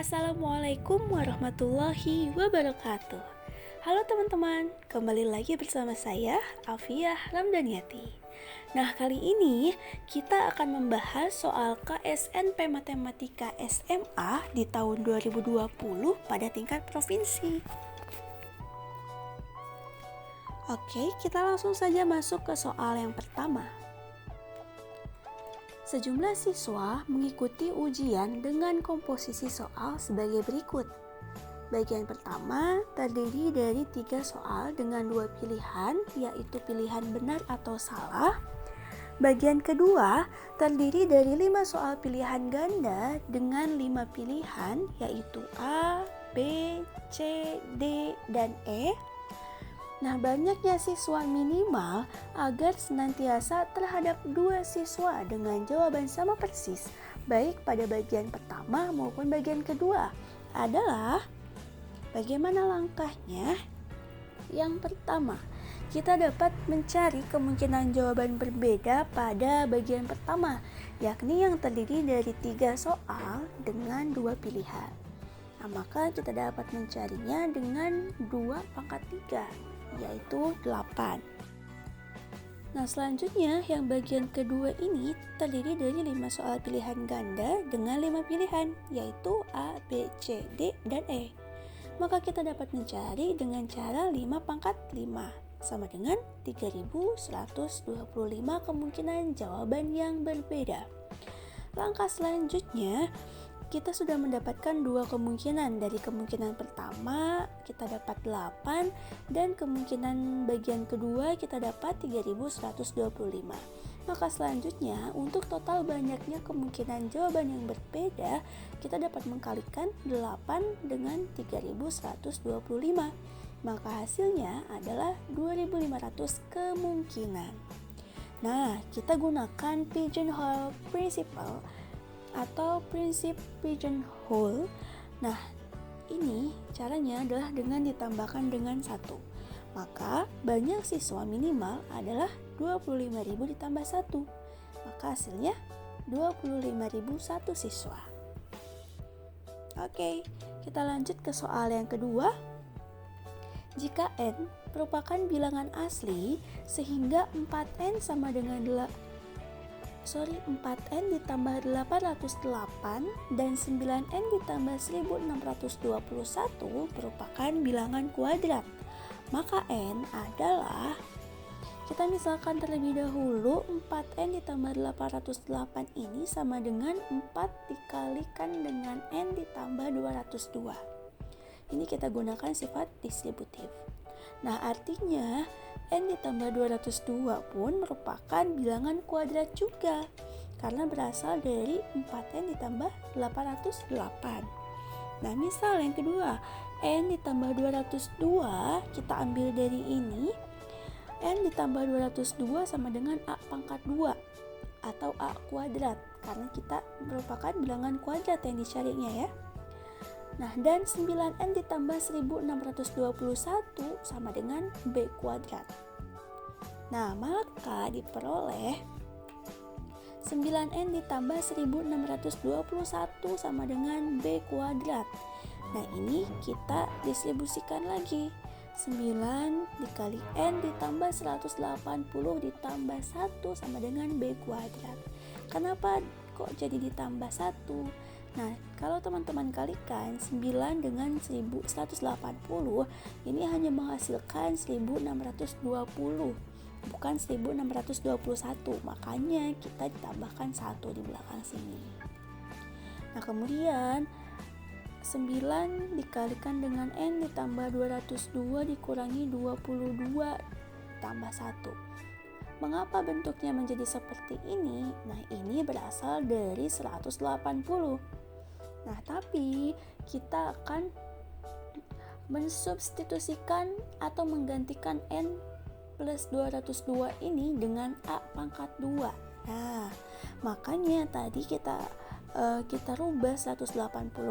Assalamualaikum warahmatullahi wabarakatuh. Halo teman-teman, kembali lagi bersama saya Alfiah Ramdaniati. Nah, kali ini kita akan membahas soal KSNP Matematika SMA di tahun 2020 pada tingkat provinsi. Oke, kita langsung saja masuk ke soal yang pertama. Sejumlah siswa mengikuti ujian dengan komposisi soal sebagai berikut. Bagian pertama terdiri dari 3 soal dengan 2 pilihan, yaitu pilihan benar atau salah. Bagian kedua terdiri dari 5 soal pilihan ganda dengan 5 pilihan, yaitu A, B, C, D, dan E. Nah, banyaknya siswa minimal agar senantiasa terhadap 2 siswa dengan jawaban sama persis, baik pada bagian pertama maupun bagian kedua, adalah bagaimana langkahnya? Yang pertama, kita dapat mencari kemungkinan jawaban berbeda pada bagian pertama, yakni yang terdiri dari 3 soal dengan 2 pilihan. Nah, maka kita dapat mencarinya dengan 2 pangkat 3. Yaitu 8. Nah, selanjutnya yang bagian kedua ini terdiri dari 5 soal pilihan ganda dengan 5 pilihan, yaitu A, B, C, D, dan E. Maka kita dapat mencari dengan cara 5 pangkat 5 sama dengan 3125 kemungkinan jawaban yang berbeda. Langkah selanjutnya, kita sudah mendapatkan 2 kemungkinan. Dari kemungkinan pertama kita dapat 8 dan kemungkinan bagian kedua kita dapat 3125. Maka selanjutnya untuk total banyaknya kemungkinan jawaban yang berbeda, kita dapat mengkalikan 8 dengan 3125. Maka hasilnya adalah 2500 kemungkinan. Nah, kita gunakan pigeonhole principle atau prinsip pigeonhole. Nah, ini caranya adalah dengan ditambahkan dengan 1. Maka banyak siswa minimal adalah 25.000 ditambah 1. Maka hasilnya 25.001 siswa. Oke, kita lanjut ke soal yang kedua. Jika n merupakan bilangan asli sehingga 4n sama dengan 4n ditambah 808 dan 9n ditambah 1621 merupakan bilangan kuadrat. Maka n adalah, kita misalkan terlebih dahulu 4n ditambah 808 ini sama dengan 4 dikalikan dengan n ditambah 202. Ini kita gunakan sifat distributif. Nah, artinya n ditambah 202 pun merupakan bilangan kuadrat juga karena berasal dari 4n ditambah 808. Nah, misal yang kedua, n ditambah 202 kita ambil dari ini. N ditambah 202 sama dengan a pangkat 2 atau a kuadrat karena kita merupakan bilangan kuadrat yang dicarinya ya. Nah, dan 9n ditambah 1621 sama dengan b kuadrat. Nah, maka diperoleh 9n ditambah 1621 sama dengan b kuadrat. Nah, ini kita distribusikan lagi. 9 dikali n ditambah 180 ditambah 1 sama dengan b kuadrat. Kenapa kok jadi ditambah 1? Nah, kalau teman-teman kalikan 9 dengan 1180, ini hanya menghasilkan 1620, bukan 1621. Makanya kita ditambahkan 1 di belakang sini. Nah, kemudian 9 dikalikan dengan n ditambah 202 dikurangi 22 tambah 1. Mengapa bentuknya menjadi seperti ini? Nah, ini berasal dari 180. Nah, tapi kita akan mensubstitusikan atau menggantikan n plus 202 ini dengan a pangkat 2. Nah, makanya tadi kita rubah 180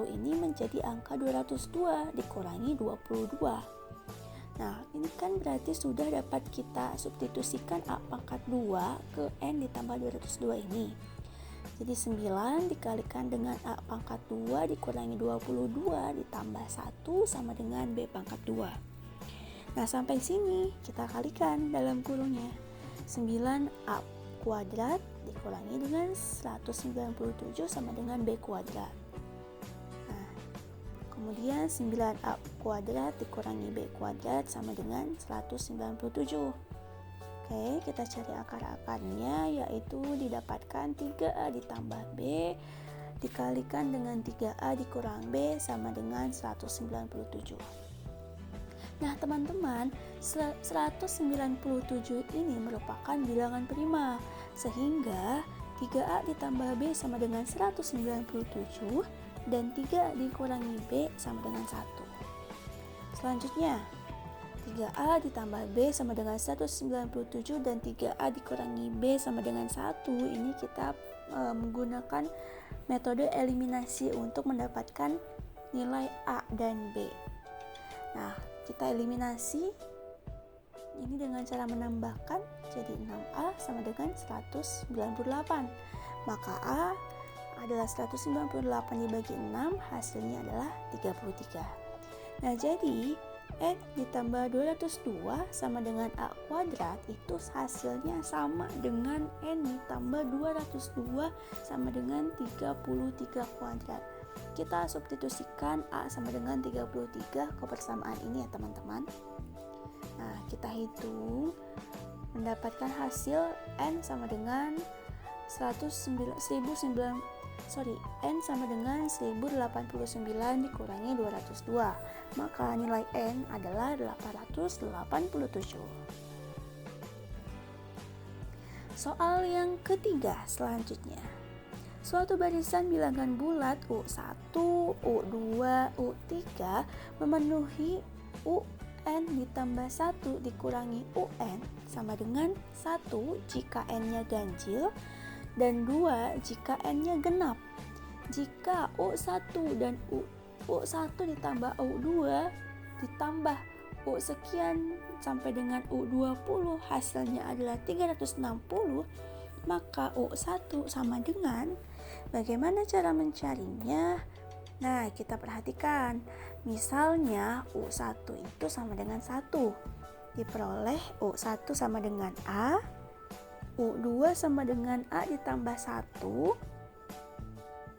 ini menjadi angka 202 dikurangi 22. Nah, ini kan berarti sudah dapat kita substitusikan a pangkat 2 ke n ditambah 202 ini. Jadi 9 dikalikan dengan A pangkat 2 dikurangi 22 ditambah 1 sama dengan B pangkat 2. Nah, sampai sini kita kalikan dalam kurungnya. 9A kuadrat dikurangi dengan 197 sama dengan B kuadrat. Nah, kemudian 9A kuadrat dikurangi B kuadrat sama dengan 197. Oke, kita cari akar-akarnya, yaitu didapatkan 3A ditambah B dikalikan dengan 3A dikurang B sama dengan 197. Nah, teman-teman, 197 ini merupakan bilangan prima, sehingga 3A ditambah B sama dengan 197 dan 3 dikurangi B sama dengan 1. Selanjutnya, 3A ditambah B sama dengan 197 dan 3A dikurangi B sama dengan 1. Ini kita menggunakan metode eliminasi untuk mendapatkan nilai A dan B. Nah, kita eliminasi ini dengan cara menambahkan, jadi 6A sama dengan 198. Maka A adalah 198 dibagi 6, hasilnya adalah 33. Nah, jadi N ditambah 202 sama dengan A kuadrat, itu hasilnya sama dengan N ditambah 202 sama dengan 33 kuadrat. Kita substitusikan A sama dengan 33 ke persamaan ini ya teman-teman. Nah, kita hitung, mendapatkan hasil N sama dengan N sama dengan 1089 dikurangi 202. Maka nilai N adalah 887. Soal yang ketiga selanjutnya. Suatu barisan bilangan bulat U1, U2, U3 memenuhi UN ditambah 1 dikurangi UN sama dengan 1 jika N-nya ganjil dan 2 jika N-nya genap. Jika U1 dan U1 ditambah U2 ditambah U sekian sampai dengan U20 hasilnya adalah 360, maka U1 sama dengan, bagaimana cara mencarinya? Nah, kita perhatikan. Misalnya U1 itu sama dengan 1. Diperoleh U1 sama dengan A, U2 sama dengan A ditambah 1,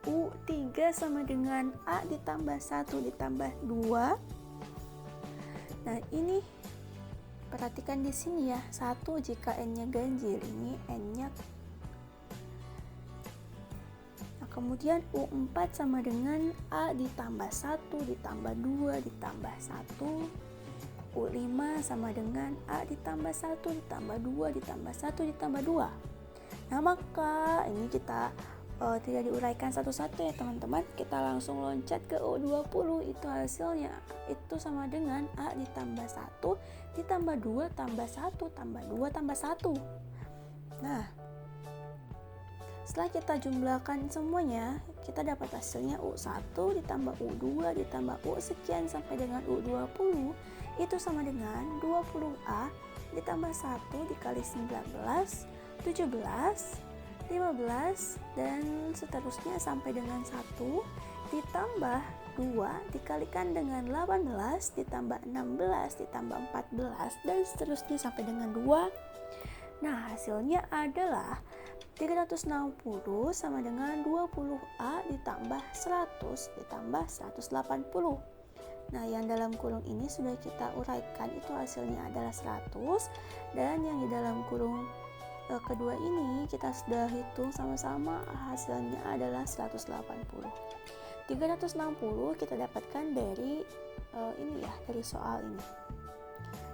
U3 sama dengan A ditambah 1 ditambah 2. Nah, ini perhatikan di sini ya, 1 jika N-nya ganjil, ini N-nya. Nah, kemudian U4 sama dengan A ditambah 1 ditambah 2 ditambah 1. U5 sama dengan A ditambah 1 ditambah 2 ditambah 1 ditambah 2. Nah, maka ini kita tidak diuraikan satu-satu ya teman-teman. Kita langsung loncat ke U20. Itu hasilnya itu sama dengan A ditambah 1 ditambah 2 tambah 1 tambah 2 tambah 1. Nah, setelah kita jumlahkan semuanya, kita dapat hasilnya U1 ditambah U2 ditambah U sekian sampai dengan U20 itu sama dengan 20A ditambah 1 dikali 19, 17, 15 dan seterusnya sampai dengan 1 ditambah 2 dikalikan dengan 18 ditambah 16 ditambah 14 dan seterusnya sampai dengan 2. Nah, hasilnya adalah 360 sama dengan 20A ditambah 100 ditambah 180. Nah, yang dalam kurung ini sudah kita uraikan, itu hasilnya adalah 100, dan yang di dalam kurung kedua ini kita sudah hitung sama-sama, hasilnya adalah 180. 360 kita dapatkan dari ini ya, dari soal ini.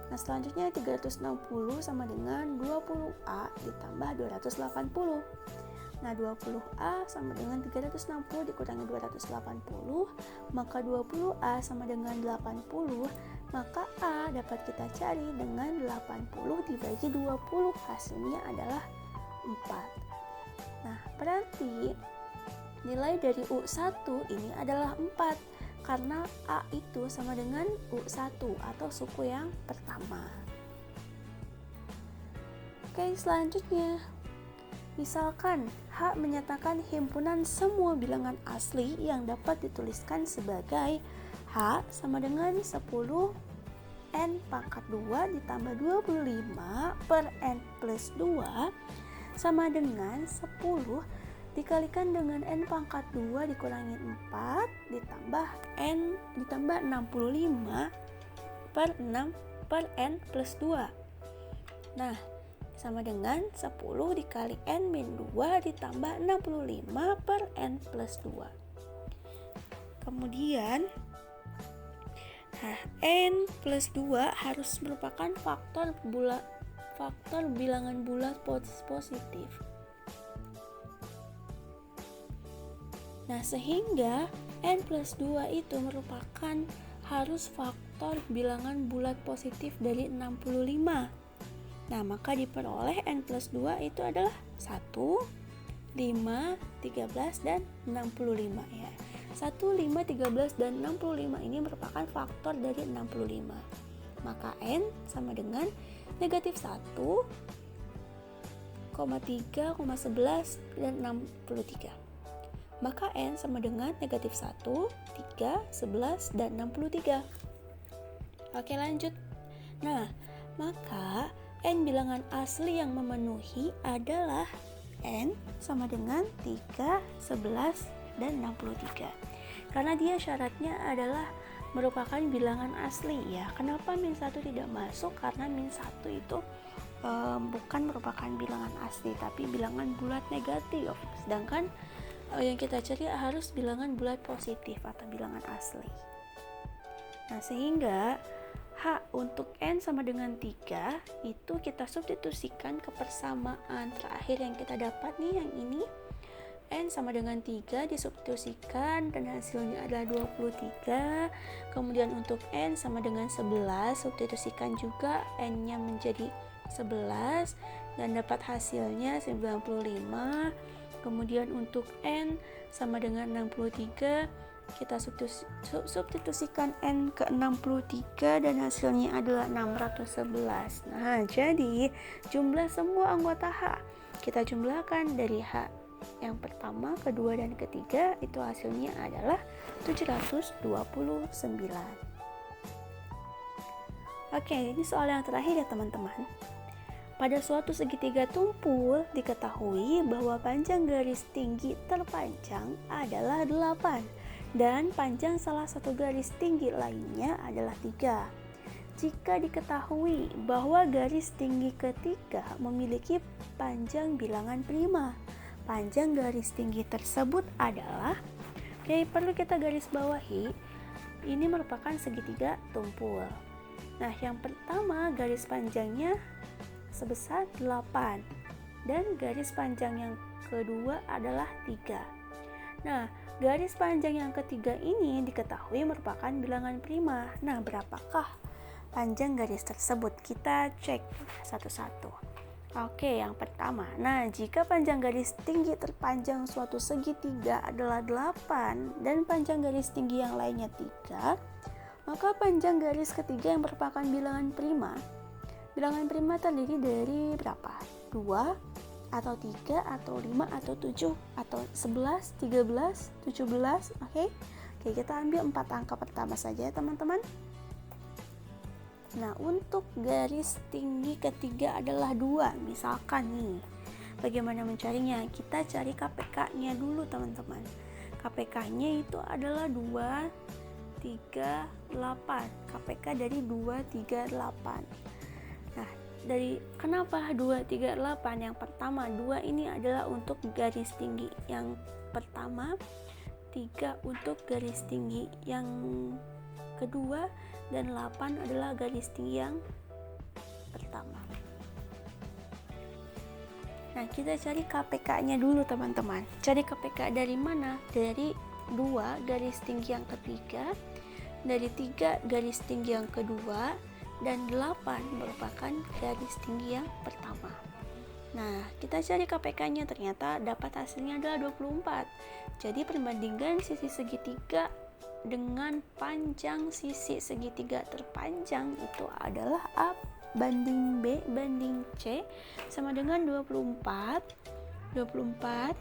Nah, selanjutnya 360 sama dengan 20A ditambah 280. Nah, 20A sama dengan 360 dikurangi 280, maka 20A sama dengan 80, maka A dapat kita cari dengan 80 dibagi 20, hasilnya adalah 4. Nah, berarti nilai dari U1 ini adalah 4, karena A itu sama dengan U1 atau suku yang pertama. Oke, selanjutnya Misalkan H menyatakan himpunan semua bilangan asli yang dapat dituliskan sebagai H sama dengan 10 N pangkat 2 ditambah 25 per N plus 2 sama dengan 10 dikalikan dengan N pangkat 2 dikurangi 4 ditambah 65 per 6 per N plus 2. Nah, sama dengan 10 dikali N min 2 ditambah 65 per N plus 2. Kemudian N plus 2 harus merupakan faktor bilangan bulat positif. Nah, sehingga N plus 2 itu merupakan harus faktor bilangan bulat positif dari 65. Nah, maka diperoleh N plus 2 itu adalah 1, 5, 13, dan 65 ya. 1, 5, 13, dan 65 ini merupakan faktor dari 65. Maka N sama dengan negatif 1, 3, 11, dan 63. Maka N sama dengan negatif 1, 3, 11, dan 63. Oke, lanjut. Nah, maka N bilangan asli yang memenuhi adalah N sama dengan 3, 11, dan 63. Karena dia syaratnya adalah merupakan bilangan asli ya. Kenapa min 1 tidak masuk? Karena min 1 itu bukan merupakan bilangan asli, tapi bilangan bulat negatif. Sedangkan yang kita cari harus bilangan bulat positif atau bilangan asli. Nah, sehingga H untuk N sama dengan 3 itu kita substitusikan ke persamaan terakhir yang kita dapat nih, yang ini N sama dengan 3 disubstitusikan dan hasilnya adalah 23. Kemudian untuk N sama dengan 11 substitusikan juga N-nya menjadi 11 dan dapat hasilnya 95. Kemudian untuk N sama dengan 63 kita substitusikan N ke 63 dan hasilnya adalah 611. Nah, jadi jumlah semua anggota H kita jumlahkan dari H yang pertama, kedua, dan ketiga, itu hasilnya adalah 729. Oke, ini soal yang terakhir ya teman-teman. Pada suatu segitiga tumpul diketahui bahwa panjang garis tinggi terpanjang adalah 8 dan panjang salah satu garis tinggi lainnya adalah 3. Jika diketahui bahwa garis tinggi ketiga memiliki panjang bilangan prima, panjang garis tinggi tersebut adalah, perlu kita garis bawahi, ini merupakan segitiga tumpul. Nah, yang pertama garis panjangnya sebesar 8 dan garis panjang yang kedua adalah 3. Nah, garis panjang yang ketiga ini diketahui merupakan bilangan prima. Nah, berapakah panjang garis tersebut? Kita cek satu-satu. Oke, yang pertama. Nah, jika panjang garis tinggi terpanjang suatu segitiga adalah 8 dan panjang garis tinggi yang lainnya 3, maka panjang garis ketiga yang merupakan bilangan prima terdiri dari berapa? 2 atau 3 atau 5 atau 7 atau 11, 13, 17. Oke, kita ambil 4 angka pertama saja ya teman-teman. Nah, untuk garis tinggi ketiga adalah 2. Misalkan nih, bagaimana mencarinya? Kita cari KPK-nya dulu teman-teman. KPK-nya itu adalah 2, 3, 8. KPK dari 2, 3, 8. Nah, dari kenapa 2, 3, 8? Yang pertama, 2 ini adalah untuk garis tinggi yang pertama, 3 untuk garis tinggi yang kedua, dan 8 adalah garis tinggi yang pertama. Nah, kita cari KPK-nya dulu teman-teman. Cari KPK dari mana? Dari 2 garis tinggi yang ketiga, dari 3 garis tinggi yang kedua, dan 8 merupakan garis tinggi yang pertama. Nah, kita cari KPK-nya, ternyata dapat hasilnya adalah 24. Jadi perbandingan sisi segitiga dengan panjang sisi segitiga terpanjang itu adalah A banding B banding C sama dengan 24. 24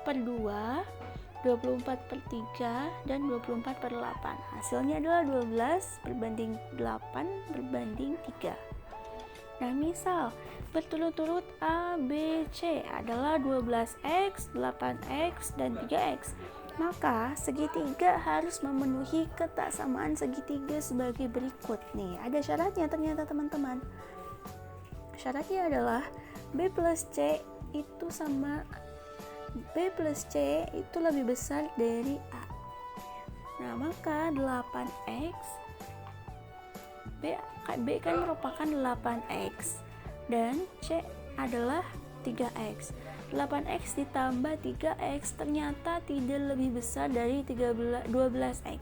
per 2, 24 per 3, dan 24 per 8. Hasilnya adalah 12 berbanding 8 berbanding 3. Nah, misal berturut-turut A, B, C adalah 12X, 8X, dan 3X. Maka segitiga harus memenuhi ketaksamaan segitiga sebagai berikut. Nih, ada syaratnya ternyata teman-teman. Syaratnya adalah B plus C itu sama B plus C itu lebih besar dari A. Nah, maka 8X B kan merupakan 8X dan C adalah 3X. 8X ditambah 3X ternyata tidak lebih besar dari 12X.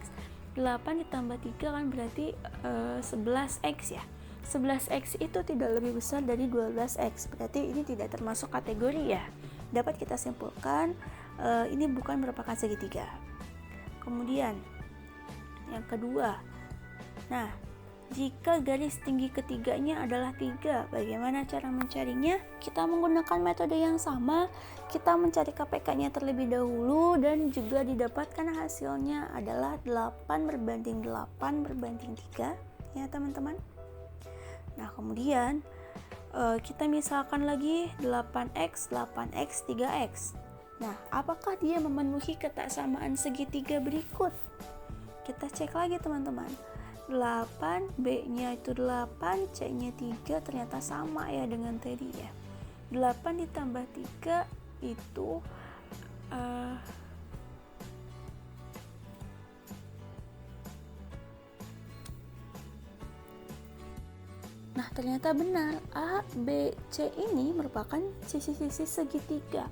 8 ditambah 3 kan berarti 11X ya. 11X itu tidak lebih besar dari 12X. Berarti ini tidak termasuk kategori ya. Dapat kita simpulkan ini bukan merupakan segitiga. Kemudian yang kedua. Nah, jika garis tinggi ketiganya adalah 3, bagaimana cara mencarinya? Kita menggunakan metode yang sama, kita mencari KPK-nya terlebih dahulu dan juga didapatkan hasilnya adalah 8 berbanding 8 berbanding 3 ya teman-teman. Nah, kemudian kita misalkan lagi 8X, 8X, 3X. Nah, apakah dia memenuhi ketaksamaan segitiga berikut? Kita cek lagi teman-teman. 8, B-nya itu 8, C-nya 3, ternyata sama ya dengan tadi ya. 8 ditambah 3 itu nah, ternyata benar, A, B, C ini merupakan sisi-sisi segitiga.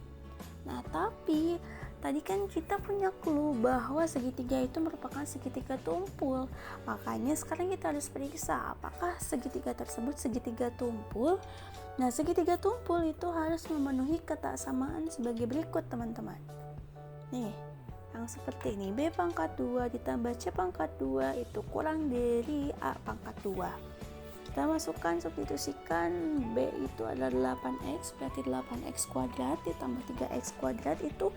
Nah, tapi tadi kan kita punya clue bahwa segitiga itu merupakan segitiga tumpul. Makanya sekarang kita harus periksa apakah segitiga tersebut segitiga tumpul. Nah, segitiga tumpul itu harus memenuhi ketaksamaan sebagai berikut teman-teman. Nih, yang seperti ini, B pangkat 2 ditambah C pangkat 2 itu kurang dari A pangkat 2. Kita masukkan, substitusikan, B itu adalah 8X, berarti 8X kuadrat ditambah 3X kuadrat itu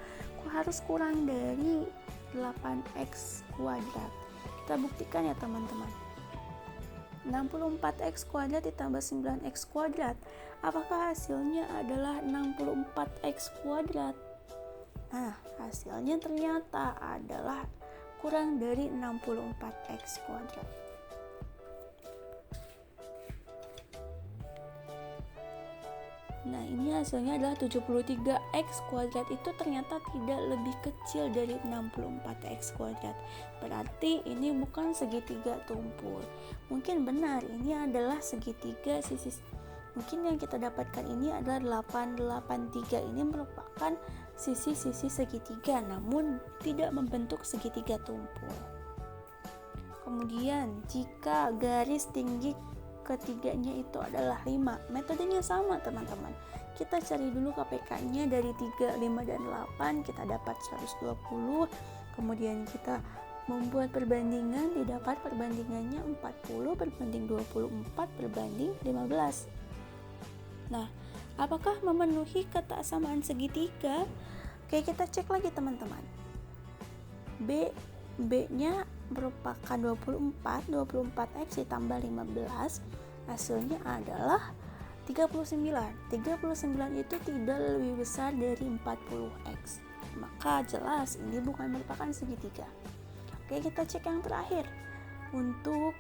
harus kurang dari 8X kuadrat. Kita buktikan ya teman-teman. 64X kuadrat ditambah 9X kuadrat. Apakah hasilnya adalah 64X kuadrat? Nah, hasilnya ternyata adalah kurang dari 64X kuadrat. Nah, ini hasilnya adalah 73X kuadrat itu ternyata tidak lebih kecil dari 64X kuadrat. Berarti ini bukan segitiga tumpul. Mungkin benar ini adalah segitiga sisi. Mungkin yang kita dapatkan ini adalah 883 ini merupakan sisi-sisi segitiga namun tidak membentuk segitiga tumpul. Kemudian jika garis tinggi ketiganya itu adalah 5. Metodenya sama teman-teman. Kita cari dulu KPK-nya dari 3, 5, dan 8. Kita dapat 120. Kemudian kita membuat perbandingan, didapat perbandingannya 40 berbanding 24 berbanding 15. Nah, apakah memenuhi ketaksamaan segitiga? Oke, kita cek lagi teman-teman. B-nya merupakan 24X ditambah 15, hasilnya adalah 39. 39 itu tidak lebih besar dari 40X. Maka jelas ini bukan merupakan segitiga. Oke, kita cek yang terakhir. Untuk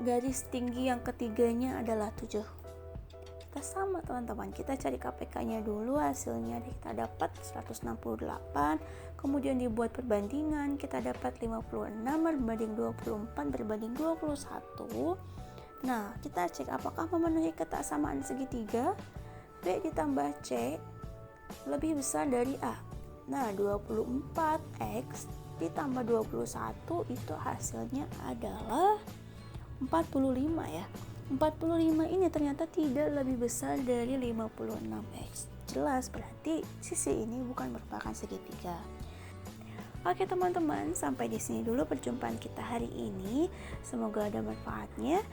garis tinggi yang ketiganya adalah 7. Kita sama teman-teman, kita cari KPK-nya dulu, hasilnya kita dapat 168, kemudian dibuat perbandingan, kita dapat 56 berbanding 24 berbanding 21. Nah, kita cek apakah memenuhi ketaksamaan segitiga. B ditambah C lebih besar dari A. Nah, 24X ditambah 21 itu hasilnya adalah 45 ya. 45 ini ternyata tidak lebih besar dari 56X. Jelas berarti sisi ini bukan merupakan segitiga. Oke teman-teman, sampai di sini dulu perjumpaan kita hari ini. Semoga ada manfaatnya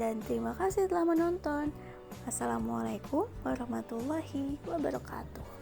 dan terima kasih telah menonton. Assalamualaikum warahmatullahi wabarakatuh.